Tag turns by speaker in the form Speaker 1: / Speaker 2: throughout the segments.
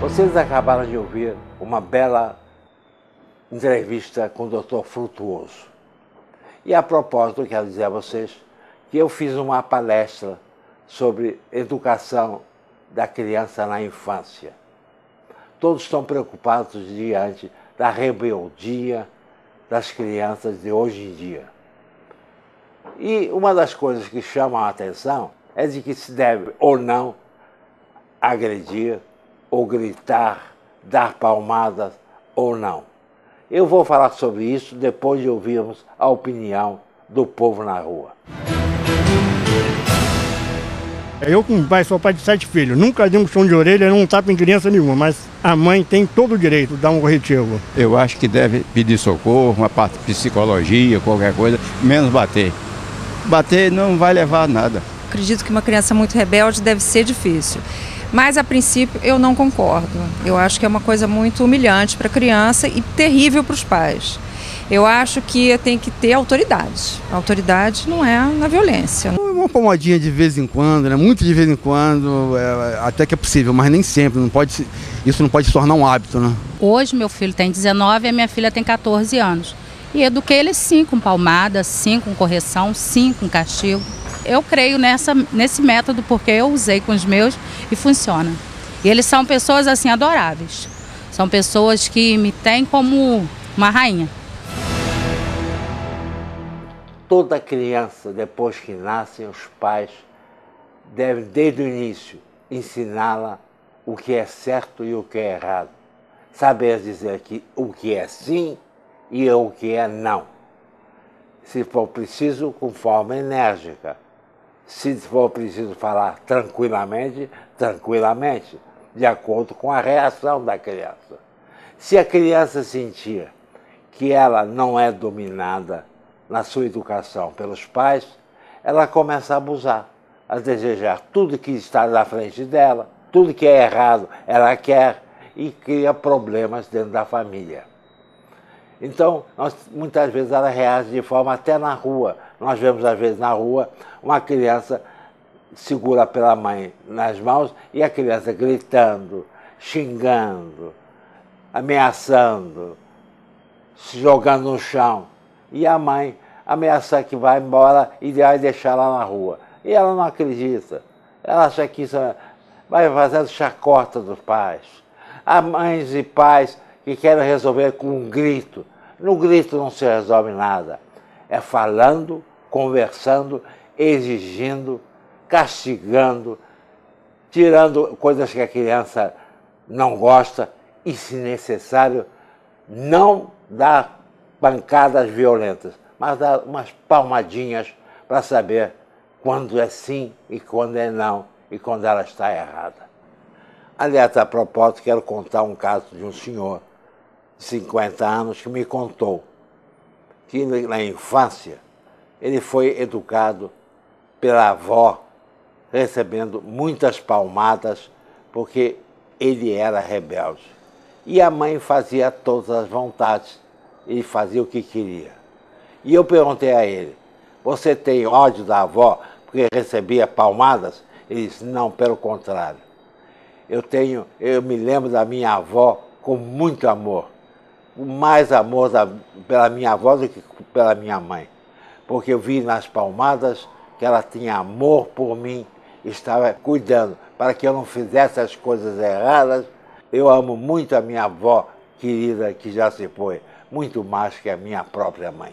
Speaker 1: Vocês acabaram de ouvir uma bela entrevista com o Dr. Frutuoso. E a propósito, eu quero dizer a vocês que eu fiz uma palestra sobre educação da criança na infância. Todos estão preocupados diante da rebeldia das crianças de hoje em dia. E uma das coisas que chamam a atenção é de que se deve ou não agredir, ou gritar, dar palmadas ou não. Eu vou falar sobre isso depois de ouvirmos a opinião do povo na rua.
Speaker 2: Eu, como pai, sou pai de 7 filhos. Nunca dei um puxão de orelha, não tapa em criança nenhuma, mas a mãe tem todo o direito de dar um corretivo.
Speaker 3: Eu acho que deve pedir socorro, uma parte de psicologia, qualquer coisa, menos bater. Bater não vai levar a nada.
Speaker 4: Acredito que uma criança muito rebelde deve ser difícil. Mas, a princípio, eu não concordo. Eu acho que é uma coisa muito humilhante para a criança e terrível para os pais. Eu acho que tem que ter autoridade. A autoridade não é na violência.
Speaker 5: Uma pomadinha de vez em quando, né? Muito de vez em quando, até que é possível, mas nem sempre. Isso não pode se tornar um hábito, né?
Speaker 6: Hoje meu filho tem 19 e a minha filha tem 14 anos. E eduquei eles sim com palmada, sim com correção, sim com castigo. Eu creio nesse método porque eu usei com os meus e funciona. E eles são pessoas assim adoráveis. São pessoas que me têm como uma rainha.
Speaker 1: Toda criança, depois que nascem, os pais devem, desde o início, ensiná-la o que é certo e o que é errado. Saber dizer que o que é sim e o que é não. Se for preciso, com forma enérgica. Se for preciso falar tranquilamente, tranquilamente, de acordo com a reação da criança. Se a criança sentir que ela não é dominada na sua educação pelos pais, ela começa a abusar, a desejar tudo que está na frente dela, tudo que é errado ela quer e cria problemas dentro da família. Então, muitas vezes ela reage de forma até na rua. Nós vemos, às vezes, na rua, uma criança segura pela mãe nas mãos e a criança gritando, xingando, ameaçando, se jogando no chão. E a mãe ameaça que vai embora e vai deixar ela na rua. E ela não acredita. Ela acha que isso vai fazendo chacota dos pais. Há mães e pais que querem resolver com um grito. No grito não se resolve nada. É falando, conversando, exigindo, castigando, tirando coisas que a criança não gosta e, se necessário, não dar pancadas violentas, mas dar umas palmadinhas para saber quando é sim e quando é não e quando ela está errada. Aliás, a propósito, quero contar um caso de um senhor de 50 anos que me contou que na infância ele foi educado pela avó, recebendo muitas palmadas porque ele era rebelde. E a mãe fazia todas as vontades, ele fazia o que queria. E eu perguntei a ele, você tem ódio da avó porque recebia palmadas? Ele disse, não, pelo contrário. Eu me lembro da minha avó com muito amor. Mais amor pela minha avó do que pela minha mãe. Porque eu vi nas palmadas que ela tinha amor por mim, estava cuidando para que eu não fizesse as coisas erradas. Eu amo muito a minha avó querida que já se foi, muito mais que a minha própria mãe.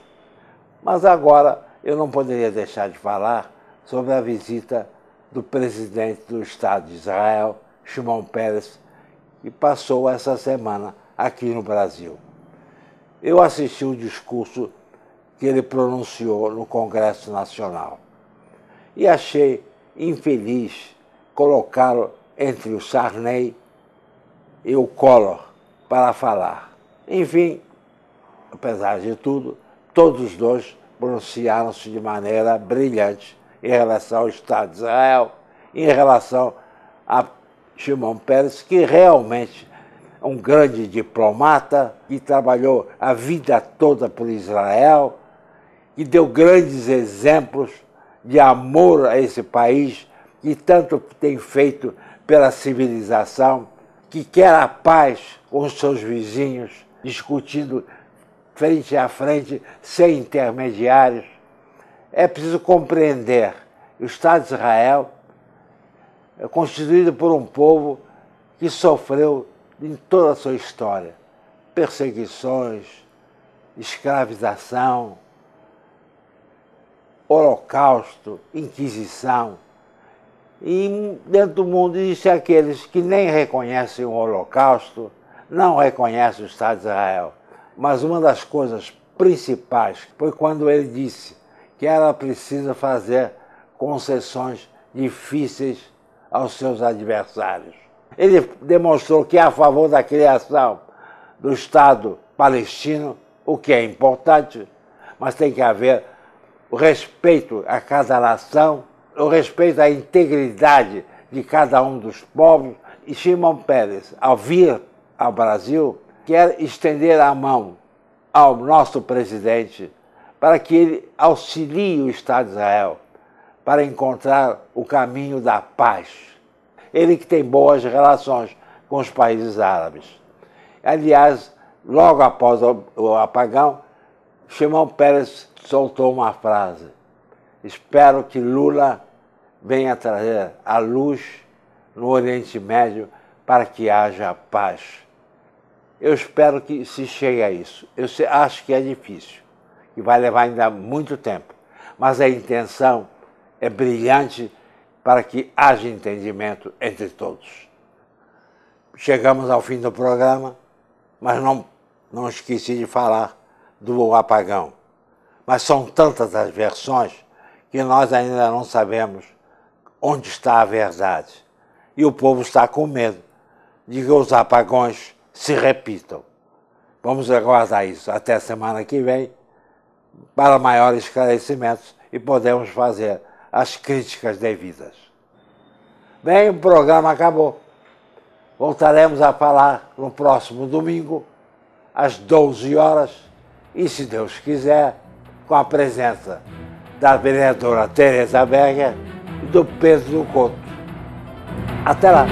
Speaker 1: Mas agora eu não poderia deixar de falar sobre a visita do presidente do Estado de Israel, Shimon Peres, que passou essa semana aqui no Brasil. Eu assisti o discurso que ele pronunciou no Congresso Nacional e achei infeliz colocá-lo entre o Sarney e o Collor para falar. Enfim, apesar de tudo, todos os dois pronunciaram-se de maneira brilhante em relação ao Estado de Israel, em relação a Shimon Peres, que realmente é um grande diplomata, que trabalhou a vida toda por Israel, que deu grandes exemplos de amor a esse país, que tanto tem feito pela civilização, que quer a paz com os seus vizinhos, discutindo frente a frente, sem intermediários. É preciso compreender que o Estado de Israel é constituído por um povo que sofreu em toda a sua história perseguições, escravização, holocausto, inquisição. E dentro do mundo existem aqueles que nem reconhecem o holocausto, não reconhecem o Estado de Israel. Mas uma das coisas principais foi quando ele disse que era preciso fazer concessões difíceis aos seus adversários. Ele demonstrou que é a favor da criação do Estado palestino, o que é importante, mas tem que haver o respeito a cada nação, o respeito à integridade de cada um dos povos. E Shimon Peres, ao vir ao Brasil, quer estender a mão ao nosso presidente para que ele auxilie o Estado de Israel para encontrar o caminho da paz. Ele que tem boas relações com os países árabes. Aliás, logo após o apagão, Shimon Peres soltou uma frase: espero que Lula venha trazer a luz no Oriente Médio para que haja paz. Eu espero que se chegue a isso. Eu acho que é difícil, que vai levar ainda muito tempo, mas a intenção é brilhante para que haja entendimento entre todos. Chegamos ao fim do programa, mas não esqueci de falar do apagão. Mas são tantas as versões que nós ainda não sabemos onde está a verdade. E o povo está com medo de que os apagões se repitam. Vamos aguardar isso até a semana que vem para maiores esclarecimentos e podemos fazer as críticas devidas. Bem, o programa acabou. Voltaremos a falar no próximo domingo, às 12 horas, e, se Deus quiser, com a presença da vereadora Tereza Berger e do Pedro Couto. Até lá!